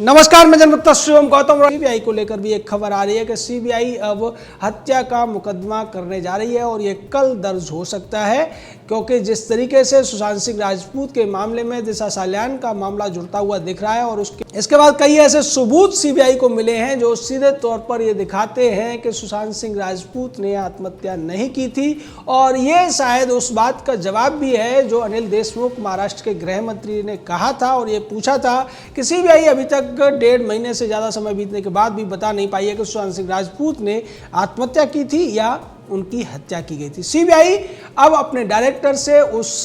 नमस्कार, मैं जनवक्ता शिवम गौतम। सीबीआई को लेकर भी एक खबर आ रही है कि सीबीआई अब हत्या का मुकदमा करने जा रही है और ये कल दर्ज हो सकता है, क्योंकि जिस तरीके से सुशांत सिंह राजपूत के मामले में दिशा सालियान का मामला जुड़ता हुआ दिख रहा है और इसके बाद कई ऐसे सबूत सीबीआई को मिले हैं जो सीधे तौर पर ये दिखाते हैं कि सुशांत सिंह राजपूत ने आत्महत्या नहीं की थी। और ये शायद उस बात का जवाब भी है जो अनिल देशमुख महाराष्ट्र के गृह मंत्री ने कहा था और ये पूछा था कि सीबीआई अभी तक 1.5 महीने से ज़्यादा समय बीतने के बाद भी बता नहीं पाई है कि सुशांत सिंह राजपूत ने आत्महत्या की थी या उनकी हत्या की गई थी। सीबीआई अब अपने डायरेक्टर से उस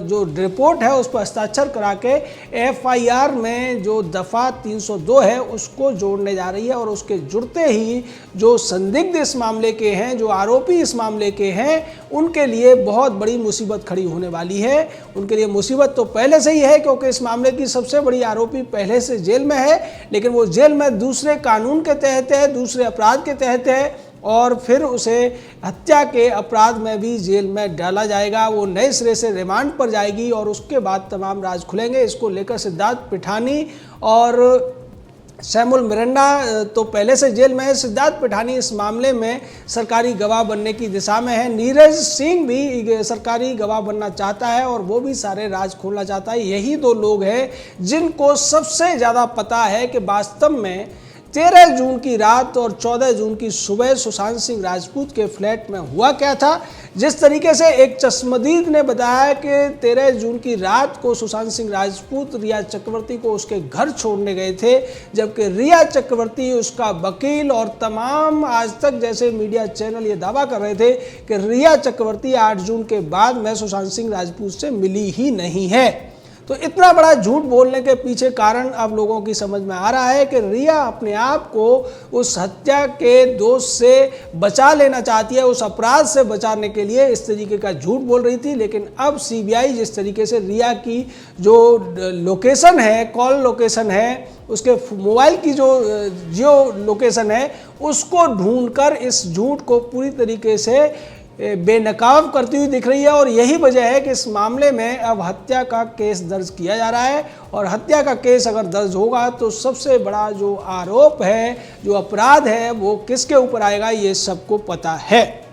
जो रिपोर्ट है उस पर हस्ताक्षर करा के एफआईआर में जो दफ़ा 302 है उसको जोड़ने जा रही है और उसके जुड़ते ही जो संदिग्ध इस मामले के हैं, जो आरोपी इस मामले के हैं, उनके लिए बहुत बड़ी मुसीबत खड़ी होने वाली है। उनके लिए मुसीबत तो पहले से ही है, क्योंकि इस मामले की सबसे बड़ी आरोपी पहले से जेल में है, लेकिन वो जेल में दूसरे कानून के तहत है, दूसरे अपराध के तहत है और फिर उसे हत्या के अपराध में भी जेल में डाला जाएगा। वो नए सिरे से रिमांड पर जाएगी और उसके बाद तमाम राज खुलेंगे। इसको लेकर सिद्धार्थ पिठानी और सैमुअल मिरांडा तो पहले से जेल में है। सिद्धार्थ पिठानी इस मामले में सरकारी गवाह बनने की दिशा में है। नीरज सिंह भी सरकारी गवाह बनना चाहता है और वो भी सारे राज खोलना चाहता है। यही दो लोग हैं जिनको सबसे ज़्यादा पता है कि वास्तव में 13 जून की रात और 14 जून की सुबह सुशांत सिंह राजपूत के फ्लैट में हुआ क्या था। जिस तरीके से एक चश्मदीद ने बताया कि 13 जून की रात को सुशांत सिंह राजपूत रिया चक्रवर्ती को उसके घर छोड़ने गए थे, जबकि रिया चक्रवर्ती, उसका वकील और तमाम आज तक जैसे मीडिया चैनल ये दावा कर रहे थे कि रिया चक्रवर्ती 8 जून के बाद में सुशांत सिंह राजपूत से मिली ही नहीं है। तो इतना बड़ा झूठ बोलने के पीछे कारण अब लोगों की समझ में आ रहा है कि रिया अपने आप को उस हत्या के दोष से बचा लेना चाहती है, उस अपराध से बचाने के लिए इस तरीके का झूठ बोल रही थी। लेकिन अब सीबीआई जिस तरीके से रिया की जो लोकेशन है, कॉल लोकेशन है, उसके मोबाइल की जो जियो लोकेशन है, उसको ढूंढकर इस झूठ को पूरी तरीके से बेनकाब करती हुई दिख रही है। और यही वजह है कि इस मामले में अब हत्या का केस दर्ज किया जा रहा है और हत्या का केस अगर दर्ज होगा तो सबसे बड़ा जो आरोप है, जो अपराध है, वो किसके ऊपर आएगा ये सबको पता है।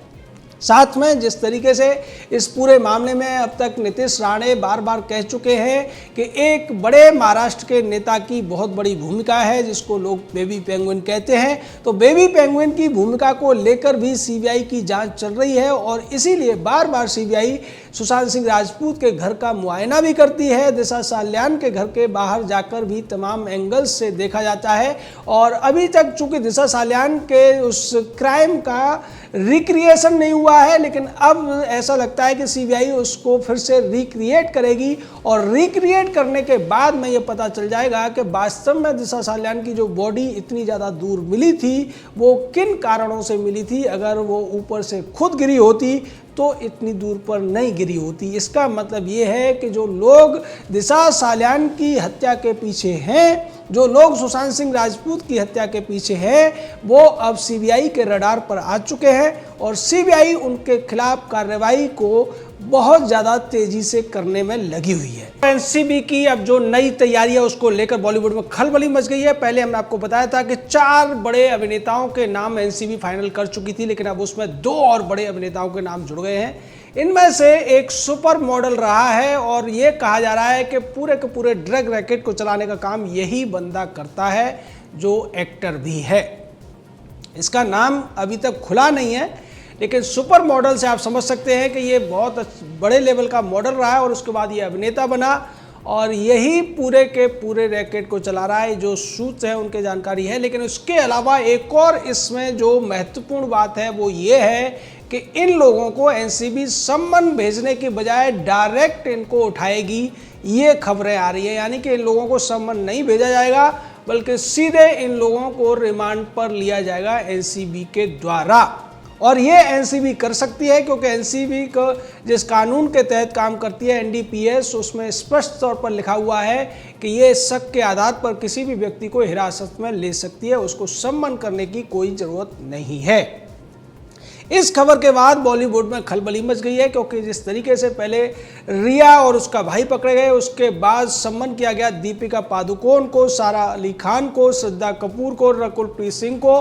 साथ में जिस तरीके से इस पूरे मामले में अब तक नीतीश राणे बार बार कह चुके हैं कि एक बड़े महाराष्ट्र के नेता की बहुत बड़ी भूमिका है, जिसको लोग बेबी पेंगुइन कहते हैं। तो बेबी पेंगुइन की भूमिका को लेकर भी सीबीआई की जांच चल रही है और इसीलिए बार बार सीबीआई सुशांत सिंह राजपूत के घर का मुआयना भी करती है। दिशा सालियान के घर के बाहर जाकर भी तमाम एंगल्स से देखा जाता है। और अभी तक चूंकि दिशा सालियान के उस क्राइम का रिक्रिएशन नहीं हुआ है, लेकिन अब ऐसा लगता है कि सीबीआई उसको फिर से रिक्रिएट करेगी और रिक्रिएट करने के बाद में ये पता चल जाएगा कि वास्तव में दिशा सालियान की जो बॉडी इतनी ज़्यादा दूर मिली थी वो किन कारणों से मिली थी। अगर वो ऊपर से खुद गिरी होती तो इतनी दूर पर नहीं गिरी होती। इसका मतलब ये है कि जो लोग दिशा सालियान की हत्या के पीछे हैं, जो लोग सुशांत सिंह राजपूत की हत्या के पीछे हैं, वो अब सीबीआई के रडार पर आ चुके हैं और सीबीआई उनके खिलाफ कार्रवाई को बहुत ज़्यादा तेजी से करने में लगी हुई है। एनसीबी की अब जो नई तैयारी है उसको लेकर बॉलीवुड में खलबली मच गई है। पहले हमने आपको बताया था कि 4 बड़े अभिनेताओं के नाम एनसीबी फाइनल कर चुकी थी, लेकिन अब उसमें 2 और बड़े अभिनेताओं के नाम जुड़ गए हैं। इनमें से एक सुपर मॉडल रहा है और ये कहा जा रहा है कि पूरे के पूरे ड्रग रैकेट को चलाने का काम यही बंदा करता है, जो एक्टर भी है। इसका नाम अभी तक खुला नहीं है, लेकिन सुपर मॉडल से आप समझ सकते हैं कि ये बहुत बड़े लेवल का मॉडल रहा है और उसके बाद ये अभिनेता बना और यही पूरे के पूरे रैकेट को चला रहा है। जो सूत्र है उनके जानकारी है, लेकिन उसके अलावा एक और इसमें जो महत्वपूर्ण बात है वो ये है कि इन लोगों को एनसीबी सम्मन भेजने के बजाय डायरेक्ट इनको उठाएगी, ये खबरें आ रही है। यानी कि इन लोगों को सम्मन नहीं भेजा जाएगा, बल्कि सीधे इन लोगों को रिमांड पर लिया जाएगा एनसीबी के द्वारा। और ये एनसीबी कर सकती है क्योंकि एनसीबी को जिस कानून के तहत काम करती है, एनडीपीएस, उसमें स्पष्ट तौर पर लिखा हुआ है कि ये शक के आधार पर किसी भी व्यक्ति को हिरासत में ले सकती है, उसको सम्मन करने की कोई ज़रूरत नहीं है। इस खबर के बाद बॉलीवुड में खलबली मच गई है, क्योंकि जिस तरीके से पहले रिया और उसका भाई पकड़े गए, उसके बाद सम्मन किया गया दीपिका पादुकोण को, सारा अली खान को, श्रद्धा कपूर को, रकुलप्रीत सिंह को,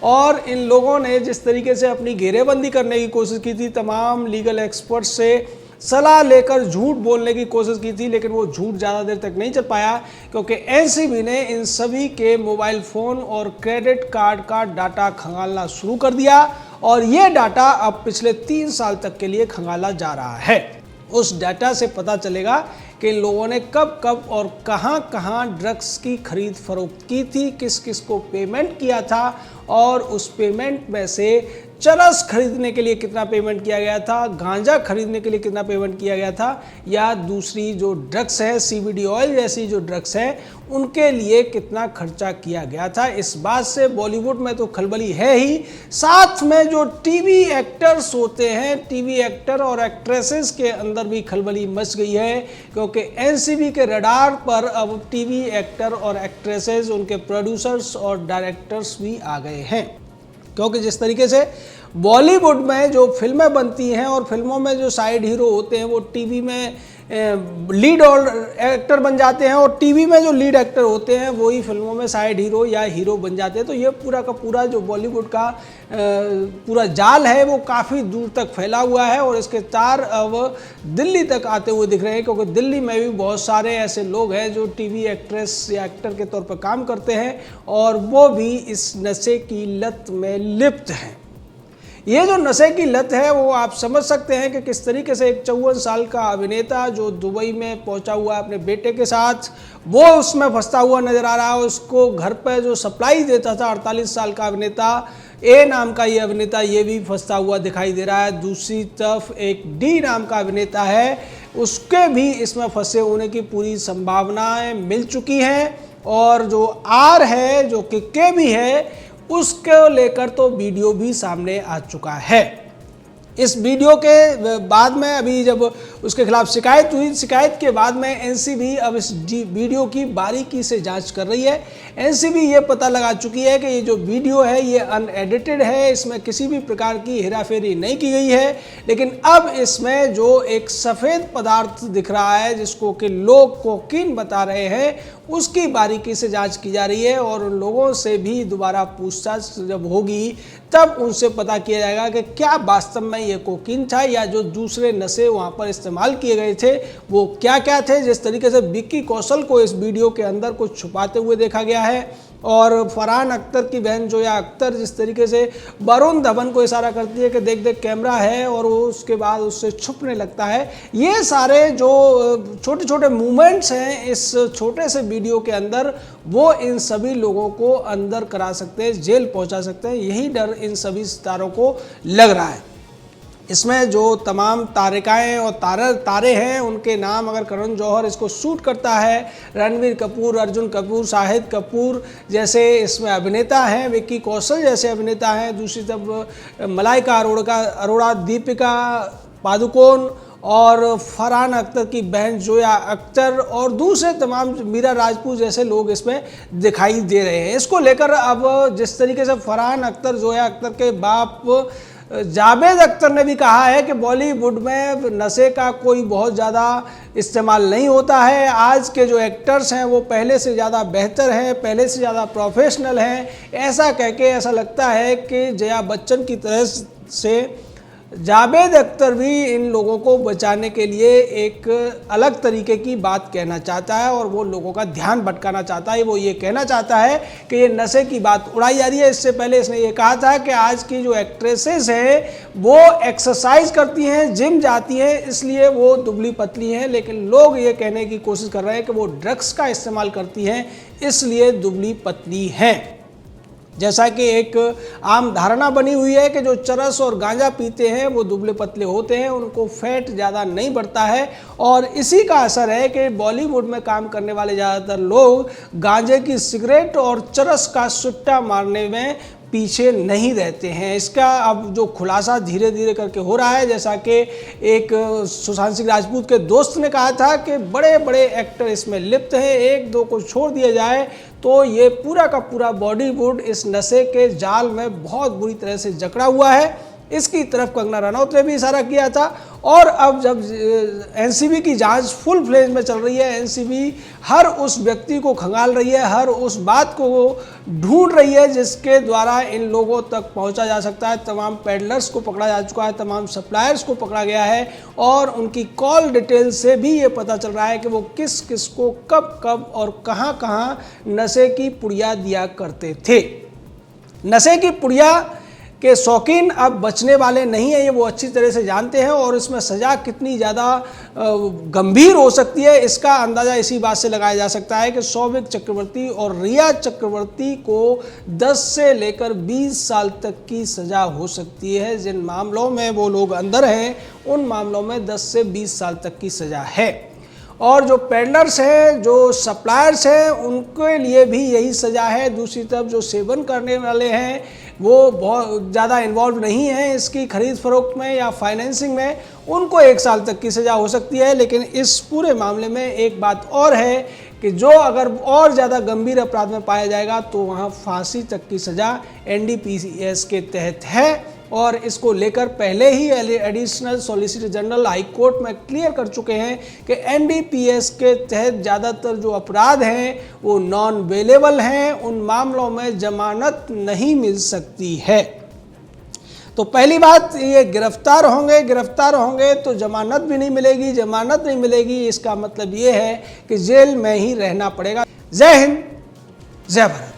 और इन लोगों ने जिस तरीके से अपनी घेरेबंदी करने की कोशिश की थी, तमाम लीगल एक्सपर्ट से सलाह लेकर झूठ बोलने की कोशिश की थी, लेकिन वो झूठ ज़्यादा देर तक नहीं चल पाया, क्योंकि एनसीबी ने इन सभी के मोबाइल फ़ोन और क्रेडिट कार्ड का डाटा खंगालना शुरू कर दिया, और ये डाटा अब पिछले 3 साल तक के लिए खंगाला जा रहा है। उस डाटा से पता चलेगा कि इन लोगों ने कब कब और कहां कहां ड्रग्स की खरीद फरोख्त की थी, किस किस को पेमेंट किया था, और उस पेमेंट में से चरस खरीदने के लिए कितना पेमेंट किया गया था, गांजा खरीदने के लिए कितना पेमेंट किया गया था, या दूसरी जो ड्रग्स है, सीबीडी ऑयल जैसी जो ड्रग्स है, उनके लिए कितना खर्चा किया गया था। इस बात से बॉलीवुड में तो खलबली है ही, साथ में जो टीवी एक्टर्स होते हैं, टीवी एक्टर और एक्ट्रेसेस के अंदर भी खलबली मच गई है, क्योंकि एनसीबी के रडार पर अब टीवी एक्टर और एक्ट्रेसेस, उनके प्रोड्यूसर्स और डायरेक्टर्स भी आ गए हैं। क्योंकि जिस तरीके से बॉलीवुड में जो फिल्में बनती हैं और फिल्मों में जो साइड हीरो होते हैं वो टीवी में लीड और एक्टर बन जाते हैं, और टीवी में जो लीड एक्टर होते हैं वही फिल्मों में साइड हीरो या हीरो बन जाते हैं, तो ये पूरा का पूरा जो बॉलीवुड का पूरा जाल है वो काफ़ी दूर तक फैला हुआ है, और इसके तार अब दिल्ली तक आते हुए दिख रहे हैं, क्योंकि दिल्ली में भी बहुत सारे ऐसे लोग हैं जो टीवी एक्ट्रेस या एक्टर के तौर पर काम करते हैं, और वो भी इस नशे की लत में लिप्त हैं। ये जो नशे की लत है वो आप समझ सकते हैं कि किस तरीके से एक 54 साल का अभिनेता जो दुबई में पहुंचा हुआ है अपने बेटे के साथ, वो उसमें फंसता हुआ नजर आ रहा है। उसको घर पर जो सप्लाई देता था 48 साल का अभिनेता ए नाम का ये अभिनेता, ये भी फंसता हुआ दिखाई दे रहा है। दूसरी तरफ एक डी नाम का अभिनेता है, उसके भी इसमें फंसे होने की पूरी संभावनाएं मिल चुकी हैं, और जो आर है, जो कि के भी है, उसको लेकर तो वीडियो भी सामने आ चुका है। इस वीडियो के बाद में अभी जब उसके खिलाफ शिकायत हुई, शिकायत के बाद में एनसीबी अब इस वीडियो की बारीकी से जांच कर रही है। एनसीबी ये पता लगा चुकी है कि ये जो वीडियो है ये अनएडिटेड है, इसमें किसी भी प्रकार की हेराफेरी नहीं की गई है, लेकिन अब इसमें जो एक सफ़ेद पदार्थ दिख रहा है जिसको कि लोग कोकीन बता रहे हैं, उसकी बारीकी से जांच की जा रही है, और उन लोगों से भी दोबारा पूछताछ जब होगी तब उनसे पता किया जाएगा कि क्या वास्तव में ये कोकीन था, या जो दूसरे नशे वहाँ पर इस्तेमाल किए गए थे वो क्या क्या थे। जिस तरीके से विक्की कौशल को इस वीडियो के अंदर कुछ छुपाते हुए देखा गया है, और फरहान अख्तर की बहन जोया अख्तर जिस तरीके से वरुण धवन को इशारा करती है कि देख देख कैमरा है, और वो उसके बाद उससे छुपने लगता है। ये सारे जो छोटे छोटे मूवमेंट्स हैं इस छोटे से वीडियो के अंदर, वो इन सभी लोगों को अंदर करा सकते हैं, जेल पहुंचा सकते हैं। यही डर इन सभी सितारों को लग रहा है। इसमें जो तमाम तारिकाएँ और तारे हैं उनके नाम, अगर करण जौहर इसको शूट करता है, रणबीर कपूर, अर्जुन कपूर, शाहिद कपूर जैसे इसमें अभिनेता हैं, विक्की कौशल जैसे अभिनेता हैं, दूसरी तरफ मलाइका अरोड़ा, दीपिका पादुकोण और फरहान अख्तर की बहन जोया अख्तर, और दूसरे तमाम मीरा राजपूत जैसे लोग इसमें दिखाई दे रहे हैं। इसको लेकर अब जिस तरीके से फरहान अख्तर, जोया अख्तर के बाप जावेद अख्तर ने भी कहा है कि बॉलीवुड में नशे का कोई बहुत ज़्यादा इस्तेमाल नहीं होता है, आज के जो एक्टर्स हैं वो पहले से ज़्यादा बेहतर हैं, पहले से ज़्यादा प्रोफेशनल हैं। ऐसा कह के ऐसा लगता है कि जया बच्चन की तरह से जावेद अख्तर भी इन लोगों को बचाने के लिए एक अलग तरीके की बात कहना चाहता है, और वो लोगों का ध्यान भटकाना चाहता है। वो ये कहना चाहता है कि ये नशे की बात उड़ाई जा रही है। इससे पहले इसने ये कहा था कि आज की जो एक्ट्रेसेस हैं वो एक्सरसाइज करती हैं, जिम जाती हैं, इसलिए वो दुबली पतली हैं, लेकिन लोग ये कहने की कोशिश कर रहे हैं कि वो ड्रग्स का इस्तेमाल करती हैं, इसलिए दुबली पतली हैं। जैसा कि एक आम धारणा बनी हुई है कि जो चरस और गांजा पीते हैं वो दुबले पतले होते हैं, उनको फैट ज़्यादा नहीं बढ़ता है, और इसी का असर है कि बॉलीवुड में काम करने वाले ज़्यादातर लोग गांजे की सिगरेट और चरस का सुट्टा मारने में पीछे नहीं रहते हैं। इसका अब जो खुलासा धीरे धीरे करके हो रहा है, जैसा कि एक सुशांत सिंह राजपूत के दोस्त ने कहा था कि बड़े बड़े एक्टर इसमें लिप्त हैं, एक दो को छोड़ दिया जाए तो ये पूरा का पूरा बॉलीवुड इस नशे के जाल में बहुत बुरी तरह से जकड़ा हुआ है। इसकी तरफ कंगना रनौत ने भी इशारा किया था। और अब जब एनसीबी की जांच फुल फ्लेज में चल रही है, एनसीबी हर उस व्यक्ति को खंगाल रही है, हर उस बात को ढूंढ रही है जिसके द्वारा इन लोगों तक पहुंचा जा सकता है। तमाम पेडलर्स को पकड़ा जा चुका है, तमाम सप्लायर्स को पकड़ा गया है और उनकी कॉल डिटेल से भी ये पता चल रहा है कि वो किस किस को कब कब और कहां कहां नशे की पुड़िया दिया करते थे। नशे की पुड़िया के शौकीन अब बचने वाले नहीं हैं, ये वो अच्छी तरह से जानते हैं और इसमें सज़ा कितनी ज़्यादा गंभीर हो सकती है इसका अंदाज़ा इसी बात से लगाया जा सकता है कि सौविक चक्रवर्ती और रिया चक्रवर्ती को 10 से लेकर 20 साल तक की सज़ा हो सकती है। जिन मामलों में वो लोग अंदर हैं उन मामलों में 10 से 20 साल तक की सज़ा है। और जो पेडलर्स हैं, जो सप्लायर्स हैं, उनके लिए भी यही सज़ा है। दूसरी तरफ जो सेवन करने वाले हैं वो बहुत ज़्यादा इन्वॉल्व नहीं हैं इसकी खरीद फरोख्त में या फाइनेंसिंग में, उनको 1 साल तक की सज़ा हो सकती है। लेकिन इस पूरे मामले में एक बात और है कि जो अगर और ज़्यादा गंभीर अपराध में पाया जाएगा तो वहाँ फांसी तक की सज़ा एनडीपीएस के तहत है। और इसको लेकर पहले ही additional solicitor general high court में क्लियर कर चुके हैं कि एनडीपीएस के तहत ज़्यादातर जो अपराध हैं वो नॉन बेलेबल हैं, उन मामलों में जमानत नहीं मिल सकती है। तो पहली बात, ये गिरफ्तार होंगे तो जमानत भी नहीं मिलेगी, जमानत नहीं मिलेगी इसका मतलब ये है कि जेल में ही रहना पड़ेगा। जय हिंद, जय भारत।